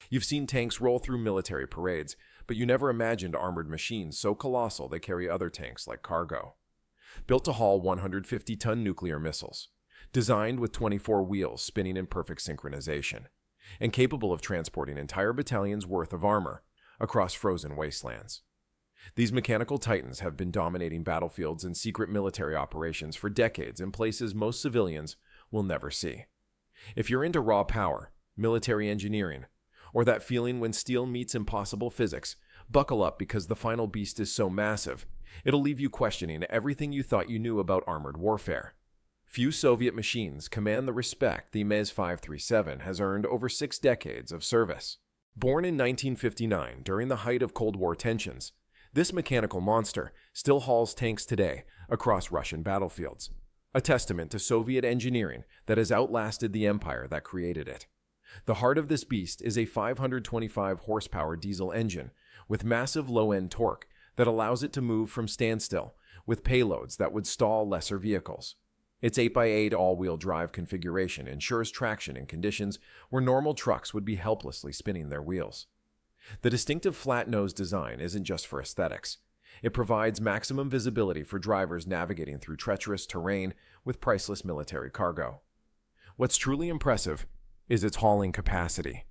You've seen tanks roll through military parades, but you never imagined armored machines so colossal they carry other tanks like cargo. Built to haul 150-ton nuclear missiles, designed with 24 wheels spinning in perfect synchronization, and capable of transporting entire battalions' worth of armor across frozen wastelands. These mechanical titans have been dominating battlefields and secret military operations for decades in places most civilians will never see. If you're into raw power, military engineering, or that feeling when steel meets impossible physics, buckle up because the final beast is so massive, it'll leave you questioning everything you thought you knew about armored warfare. Few Soviet machines command the respect the Mes-537 has earned over 6 decades of service. Born in 1959 during the height of Cold War tensions, this mechanical monster still hauls tanks today across Russian battlefields, a testament to Soviet engineering that has outlasted the empire that created it. The heart of this beast is a 525 horsepower diesel engine with massive low-end torque that allows it to move from standstill with payloads that would stall lesser vehicles. Its 8x8 all-wheel drive configuration ensures traction in conditions where normal trucks would be helplessly spinning their wheels. The distinctive flat-nose design isn't just for aesthetics. It provides maximum visibility for drivers navigating through treacherous terrain with priceless military cargo. What's truly impressive is its hauling capacity.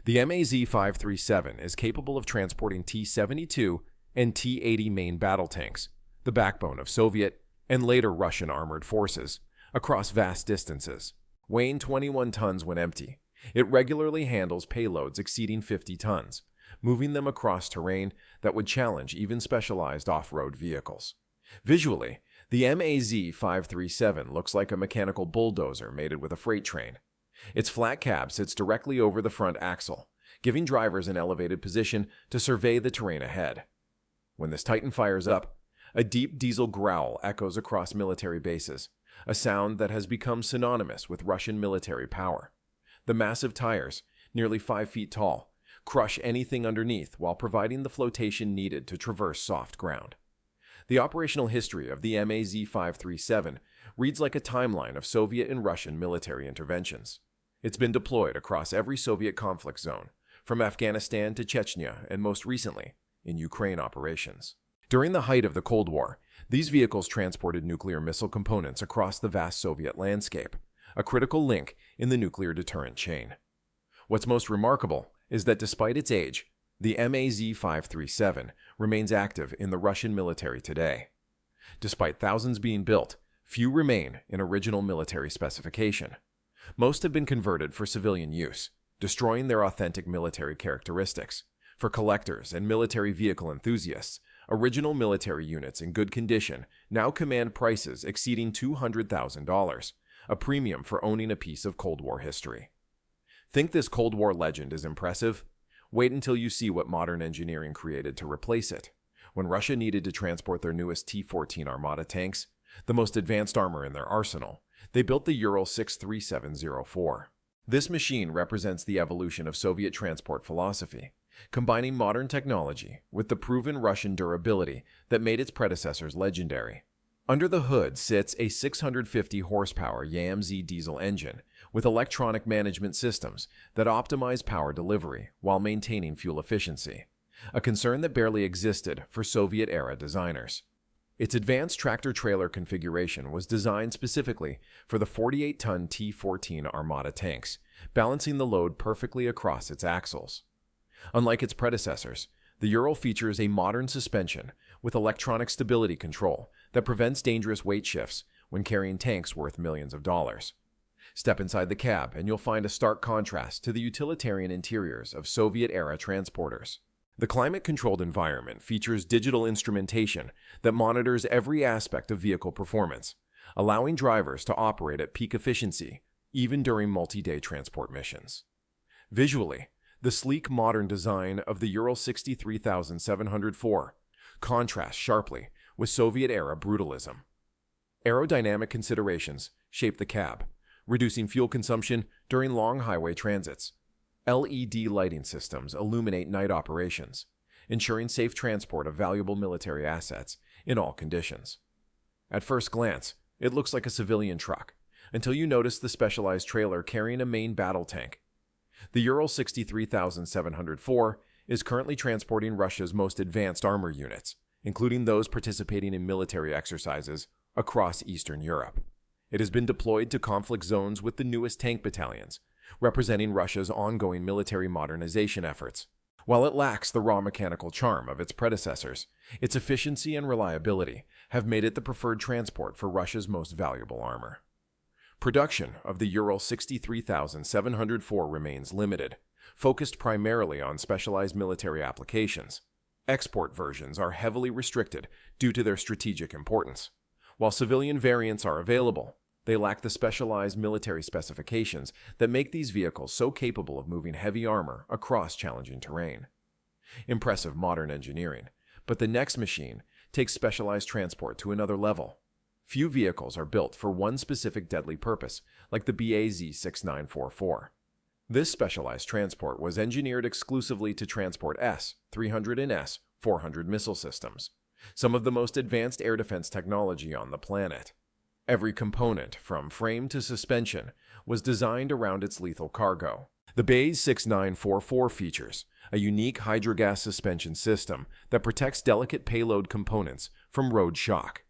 The MAZ-537 is capable of transporting T-72 and T-80 main battle tanks, the backbone of Soviet and later Russian armored forces, across vast distances. Weighing 21 tons when empty, it regularly handles payloads exceeding 50 tons, moving them across terrain that would challenge even specialized off-road vehicles. Visually, the MAZ-537 looks like a mechanical bulldozer mated with a freight train. Its flat cab sits directly over the front axle, giving drivers an elevated position to survey the terrain ahead. When this Titan fires up, a deep diesel growl echoes across military bases, a sound that has become synonymous with Russian military power. The massive tires, nearly 5 feet tall, crush anything underneath while providing the flotation needed to traverse soft ground. The operational history of the MAZ-537 reads like a timeline of Soviet and Russian military interventions. It's been deployed across every Soviet conflict zone, from Afghanistan to Chechnya and most recently, in Ukraine operations. During the height of the Cold War, these vehicles transported nuclear missile components across the vast Soviet landscape, a critical link in the nuclear deterrent chain. What's most remarkable is that despite its age, the MAZ-537 remains active in the Russian military today. Despite thousands being built, few remain in original military specification. Most have been converted for civilian use, destroying their authentic military characteristics. For collectors and military vehicle enthusiasts, original military units in good condition now command prices exceeding $200,000, a premium for owning a piece of Cold War history. Think this Cold War legend is impressive? Wait until you see what modern engineering created to replace it. When Russia needed to transport their newest T-14 Armata tanks, the most advanced armor in their arsenal, they built the Ural 63704. This machine represents the evolution of Soviet transport philosophy, combining modern technology with the proven Russian durability that made its predecessors legendary. Under the hood sits a 650 horsepower YAMZ diesel engine with electronic management systems that optimize power delivery while maintaining fuel efficiency, a concern that barely existed for Soviet-era designers. Its advanced tractor-trailer configuration was designed specifically for the 48-ton T-14 Armata tanks, balancing the load perfectly across its axles. Unlike its predecessors, the Ural features a modern suspension with electronic stability control that prevents dangerous weight shifts when carrying tanks worth millions of dollars. Step inside the cab and you'll find a stark contrast to the utilitarian interiors of Soviet-era transporters. The climate-controlled environment features digital instrumentation that monitors every aspect of vehicle performance, allowing drivers to operate at peak efficiency even during multi-day transport missions. Visually, the sleek modern design of the Ural 63704 contrasts sharply with Soviet-era brutalism. Aerodynamic considerations shape the cab, reducing fuel consumption during long highway transits. LED lighting systems illuminate night operations, ensuring safe transport of valuable military assets in all conditions. At first glance, it looks like a civilian truck, until you notice the specialized trailer carrying a main battle tank. The Ural 63704 is currently transporting Russia's most advanced armor units, including those participating in military exercises across Eastern Europe. It has been deployed to conflict zones with the newest tank battalions, representing Russia's ongoing military modernization efforts. While it lacks the raw mechanical charm of its predecessors, its efficiency and reliability have made it the preferred transport for Russia's most valuable armor. Production of the Ural 63704 remains limited, focused primarily on specialized military applications. Export versions are heavily restricted due to their strategic importance. While civilian variants are available, they lack the specialized military specifications that make these vehicles so capable of moving heavy armor across challenging terrain. Impressive modern engineering, but the next machine takes specialized transport to another level. Few vehicles are built for one specific deadly purpose, like the BAZ-6944. This specialized transport was engineered exclusively to transport S-300 and S-400 missile systems, some of the most advanced air defense technology on the planet. Every component, from frame to suspension, was designed around its lethal cargo. The BAZ-6944 features a unique hydrogas suspension system that protects delicate payload components from road shock.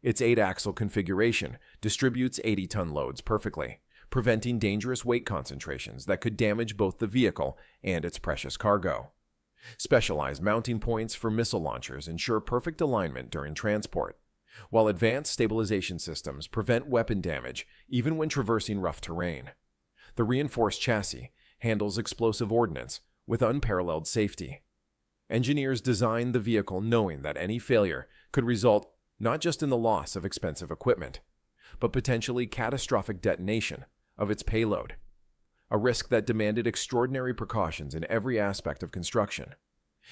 Its 8-axle configuration distributes 80-ton loads perfectly, preventing dangerous weight concentrations that could damage both the vehicle and its precious cargo. Specialized mounting points for missile launchers ensure perfect alignment during transport, while advanced stabilization systems prevent weapon damage even when traversing rough terrain. The reinforced chassis handles explosive ordnance with unparalleled safety. Engineers designed the vehicle knowing that any failure could result not just in the loss of expensive equipment, but potentially catastrophic detonation of its payload, a risk that demanded extraordinary precautions in every aspect of construction.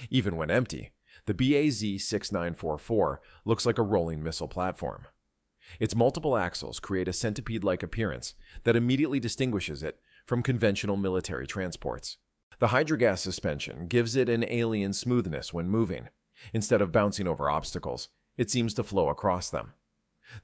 Even when empty, the BAZ-6944 looks like a rolling missile platform. Its multiple axles create a centipede-like appearance that immediately distinguishes it from conventional military transports. The hydrogas suspension gives it an alien smoothness when moving. Instead of bouncing over obstacles, it seems to flow across them.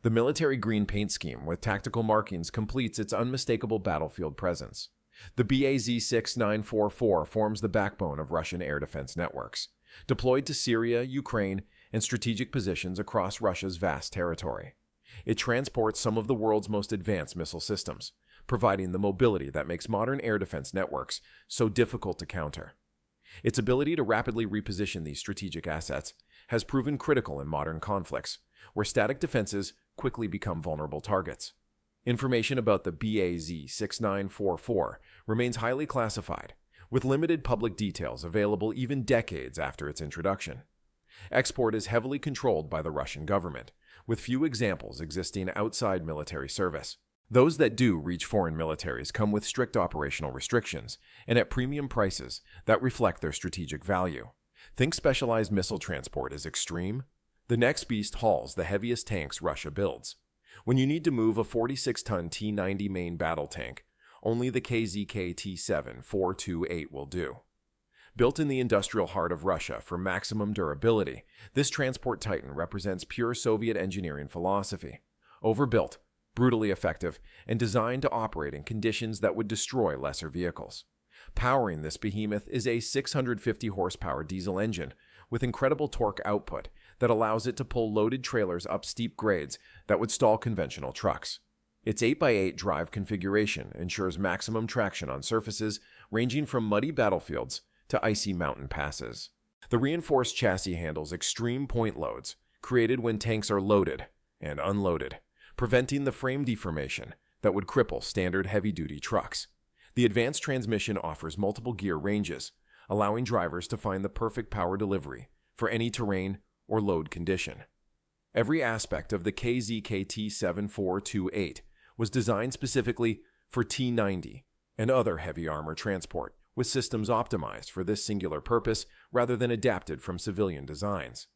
The military green paint scheme with tactical markings completes its unmistakable battlefield presence. The BAZ-6944 forms the backbone of Russian air defense networks, deployed to Syria, Ukraine, and strategic positions across Russia's vast territory. It transports some of the world's most advanced missile systems, providing the mobility that makes modern air defense networks so difficult to counter. Its ability to rapidly reposition these strategic assets has proven critical in modern conflicts, where static defenses quickly become vulnerable targets. Information about the BAZ-6944 remains highly classified, with limited public details available even decades after its introduction. Export is heavily controlled by the Russian government, with few examples existing outside military service. Those that do reach foreign militaries come with strict operational restrictions and at premium prices that reflect their strategic value. Think specialized missile transport is extreme? The next beast hauls the heaviest tanks Russia builds. When you need to move a 46-ton T-90 main battle tank, only the KZK T-7-428 will do. Built in the industrial heart of Russia for maximum durability, this transport titan represents pure Soviet engineering philosophy. Overbuilt, brutally effective, and designed to operate in conditions that would destroy lesser vehicles. Powering this behemoth is a 650 horsepower diesel engine with incredible torque output that allows it to pull loaded trailers up steep grades that would stall conventional trucks. Its 8x8 drive configuration ensures maximum traction on surfaces ranging from muddy battlefields to icy mountain passes. The reinforced chassis handles extreme point loads created when tanks are loaded and unloaded, preventing the frame deformation that would cripple standard heavy-duty trucks. The advanced transmission offers multiple gear ranges, allowing drivers to find the perfect power delivery for any terrain or load condition. Every aspect of the KZK T-7428 was designed specifically for T-90 and other heavy armor transport, with systems optimized for this singular purpose rather than adapted from civilian designs.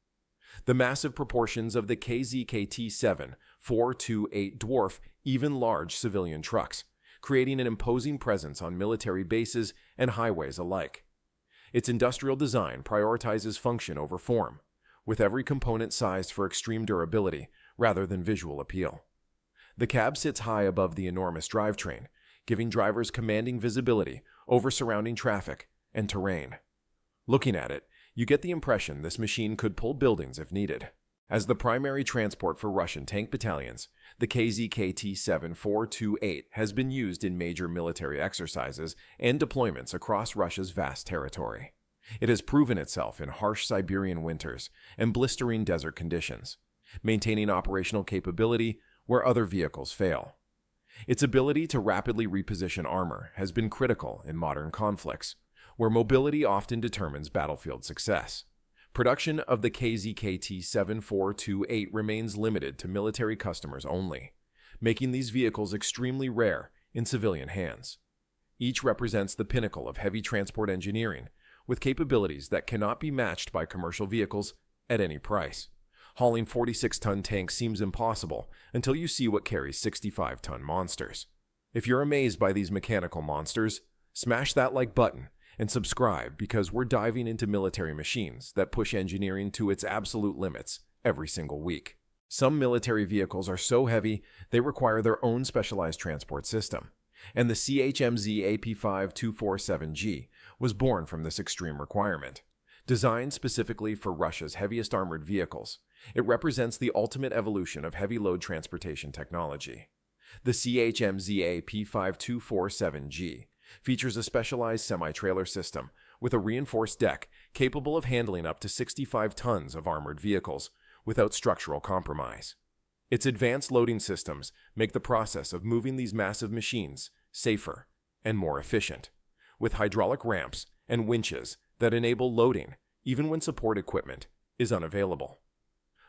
The massive proportions of the KZK T-7428 dwarf even large civilian trucks, creating an imposing presence on military bases and highways alike. Its industrial design prioritizes function over form, with every component sized for extreme durability rather than visual appeal. The cab sits high above the enormous drivetrain, giving drivers commanding visibility over surrounding traffic and terrain. Looking at it, you get the impression this machine could pull buildings if needed. As the primary transport for Russian tank battalions, the KZKT-7428 has been used in major military exercises and deployments across Russia's vast territory. It has proven itself in harsh Siberian winters and blistering desert conditions, maintaining operational capability where other vehicles fail. Its ability to rapidly reposition armor has been critical in modern conflicts, where mobility often determines battlefield success. Production of the KZKT-7428 remains limited to military customers only, making these vehicles extremely rare in civilian hands. Each represents the pinnacle of heavy transport engineering, with capabilities that cannot be matched by commercial vehicles at any price. Hauling 46-ton tanks seems impossible until you see what carries 65-ton monsters. If you're amazed by these mechanical monsters, smash that like button and subscribe, because we're diving into military machines that push engineering to its absolute limits every single week. Some military vehicles are so heavy they require their own specialized transport system, and the CHMZ AP5247G was born from this extreme requirement. Designed specifically for Russia's heaviest armored vehicles, it represents the ultimate evolution of heavy load transportation technology. The CHMZ AP5247G features a specialized semi-trailer system with a reinforced deck capable of handling up to 65 tons of armored vehicles without structural compromise. Its advanced loading systems make the process of moving these massive machines safer and more efficient, with hydraulic ramps and winches that enable loading even when support equipment is unavailable.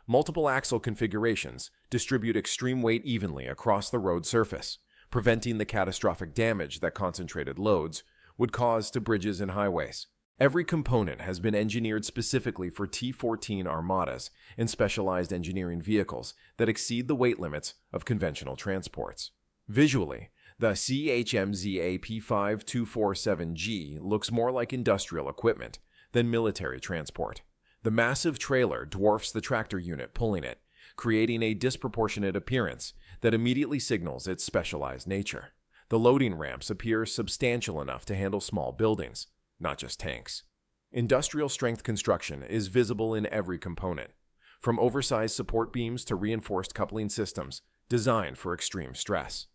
Multiple axle configurations distribute extreme weight evenly across the road surface, preventing the catastrophic damage that concentrated loads would cause to bridges and highways. Every component has been engineered specifically for T-14 armadas and specialized engineering vehicles that exceed the weight limits of conventional transports. Visually, the CHMZ AP5247G looks more like industrial equipment than military transport. The massive trailer dwarfs the tractor unit pulling it, creating a disproportionate appearance that immediately signals its specialized nature. The loading ramps appear substantial enough to handle small buildings, not just tanks. Industrial strength construction is visible in every component, from oversized support beams to reinforced coupling systems designed for extreme stress.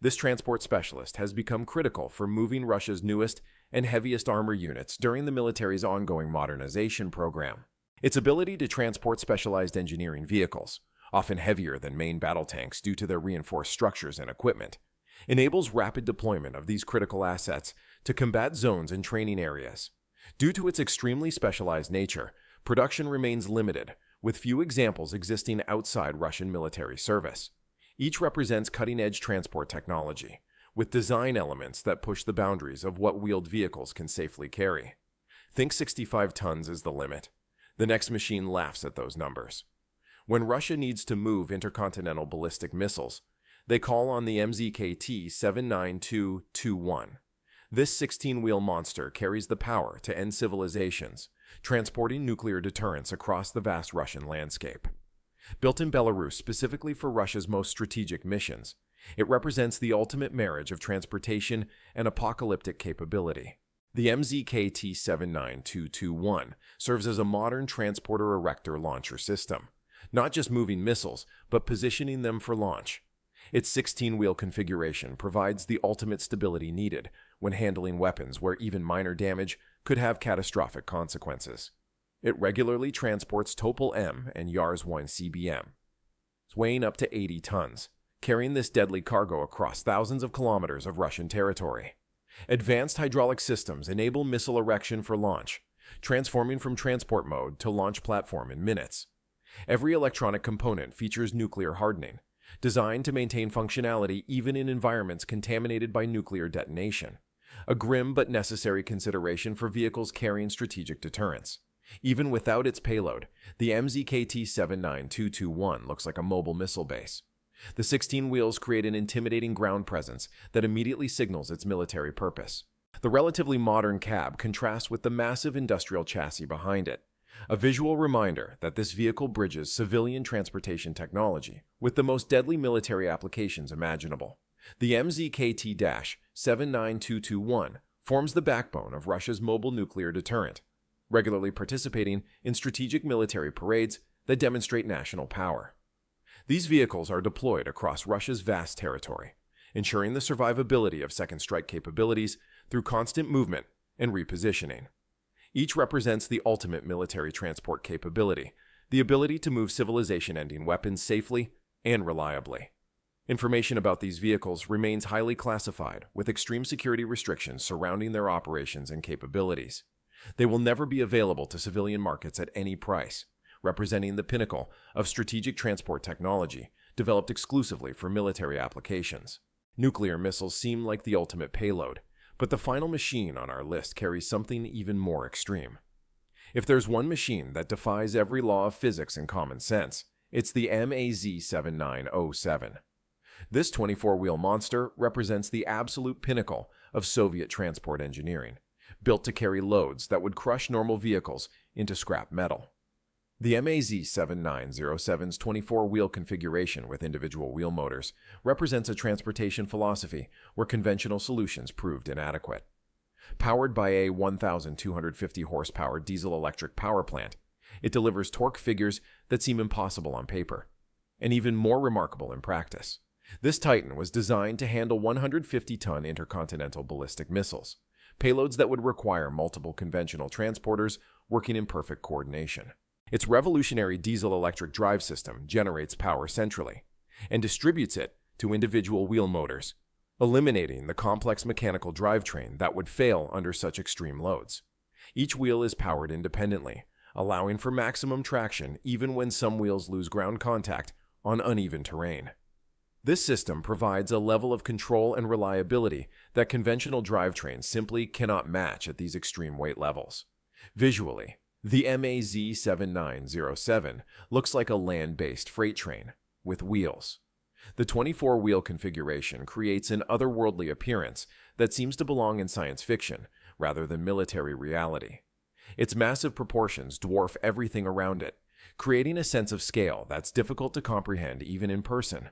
This transport specialist has become critical for moving Russia's newest and heaviest armor units during the military's ongoing modernization program. Its ability to transport specialized engineering vehicles, often heavier than main battle tanks due to their reinforced structures and equipment, enables rapid deployment of these critical assets to combat zones and training areas. Due to its extremely specialized nature, production remains limited, with few examples existing outside Russian military service. Each represents cutting-edge transport technology, with design elements that push the boundaries of what wheeled vehicles can safely carry. Think 65 tons is the limit. The next machine laughs at those numbers. When Russia needs to move intercontinental ballistic missiles, they call on the MZKT-79221. This 16-wheel monster carries the power to end civilizations, transporting nuclear deterrence across the vast Russian landscape. Built in Belarus specifically for Russia's most strategic missions, it represents the ultimate marriage of transportation and apocalyptic capability. The MZKT-79221 serves as a modern transporter erector launcher system, not just moving missiles, but positioning them for launch. Its 16-wheel configuration provides the ultimate stability needed when handling weapons where even minor damage could have catastrophic consequences. It regularly transports Topol M and Yars-1 CBM, weighing up to 80 tons, carrying this deadly cargo across thousands of kilometers of Russian territory. Advanced hydraulic systems enable missile erection for launch, transforming from transport mode to launch platform in minutes. Every electronic component features nuclear hardening, designed to maintain functionality even in environments contaminated by nuclear detonation, a grim but necessary consideration for vehicles carrying strategic deterrence. Even without its payload, the MZKT-79221 looks like a mobile missile base. The 16 wheels create an intimidating ground presence that immediately signals its military purpose. The relatively modern cab contrasts with the massive industrial chassis behind it, a visual reminder that this vehicle bridges civilian transportation technology with the most deadly military applications imaginable. The MZKT-79221 forms the backbone of Russia's mobile nuclear deterrent, regularly participating in strategic military parades that demonstrate national power. These vehicles are deployed across Russia's vast territory, ensuring the survivability of second strike capabilities through constant movement and repositioning. Each represents the ultimate military transport capability, the ability to move civilization-ending weapons safely and reliably. Information about these vehicles remains highly classified, with extreme security restrictions surrounding their operations and capabilities. They will never be available to civilian markets at any price, representing the pinnacle of strategic transport technology developed exclusively for military applications. Nuclear missiles seem like the ultimate payload, but the final machine on our list carries something even more extreme. If there's one machine that defies every law of physics and common sense, it's the MAZ-7907. This 24-wheel monster represents the absolute pinnacle of Soviet transport engineering, built to carry loads that would crush normal vehicles into scrap metal. The MAZ-7907's 24-wheel configuration with individual wheel motors represents a transportation philosophy where conventional solutions proved inadequate. Powered by a 1,250 horsepower diesel-electric power plant, it delivers torque figures that seem impossible on paper, and even more remarkable in practice. This Titan was designed to handle 150-ton intercontinental ballistic missiles, payloads that would require multiple conventional transporters working in perfect coordination. Its revolutionary diesel-electric drive system generates power centrally and distributes it to individual wheel motors, eliminating the complex mechanical drivetrain that would fail under such extreme loads. Each wheel is powered independently, allowing for maximum traction even when some wheels lose ground contact on uneven terrain. This system provides a level of control and reliability that conventional drivetrains simply cannot match at these extreme weight levels. Visually, the MAZ-7907 looks like a land-based freight train with wheels. The 24-wheel configuration creates an otherworldly appearance that seems to belong in science fiction rather than military reality. Its massive proportions dwarf everything around it, creating a sense of scale that's difficult to comprehend even in person.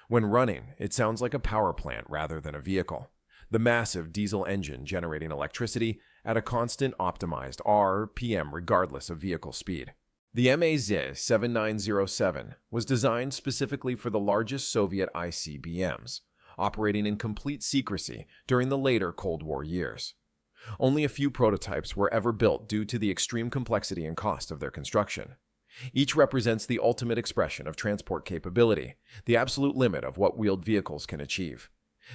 When running, it sounds like a power plant rather than a vehicle, the massive diesel engine generating electricity at a constant optimized RPM regardless of vehicle speed. The MAZ-7907 was designed specifically for the largest Soviet ICBMs, operating in complete secrecy during the later Cold War years. Only a few prototypes were ever built due to the extreme complexity and cost of their construction. Each represents the ultimate expression of transport capability, the absolute limit of what wheeled vehicles can achieve.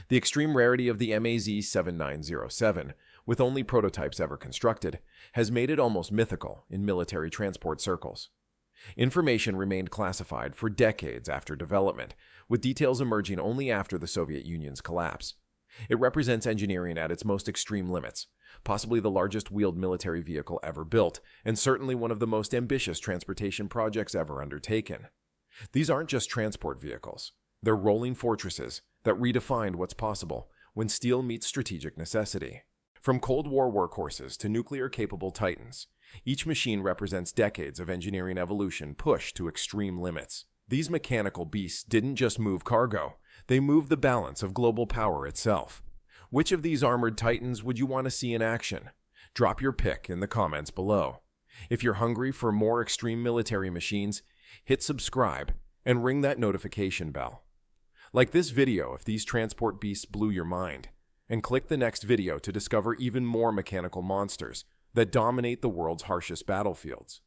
The extreme rarity of the MAZ-7907, with only prototypes ever constructed, has made it almost mythical in military transport circles. Information remained classified for decades after development, with details emerging only after the Soviet Union's collapse. It represents engineering at its most extreme limits, possibly the largest wheeled military vehicle ever built, and certainly one of the most ambitious transportation projects ever undertaken. These aren't just transport vehicles. They're rolling fortresses that redefined what's possible when steel meets strategic necessity. From Cold War workhorses to nuclear-capable titans, each machine represents decades of engineering evolution pushed to extreme limits. These mechanical beasts didn't just move cargo, they moved the balance of global power itself. Which of these armored titans would you want to see in action? Drop your pick in the comments below. If you're hungry for more extreme military machines, hit subscribe and ring that notification bell. Like this video if these transport beasts blew your mind, and click the next video to discover even more mechanical monsters that dominate the world's harshest battlefields.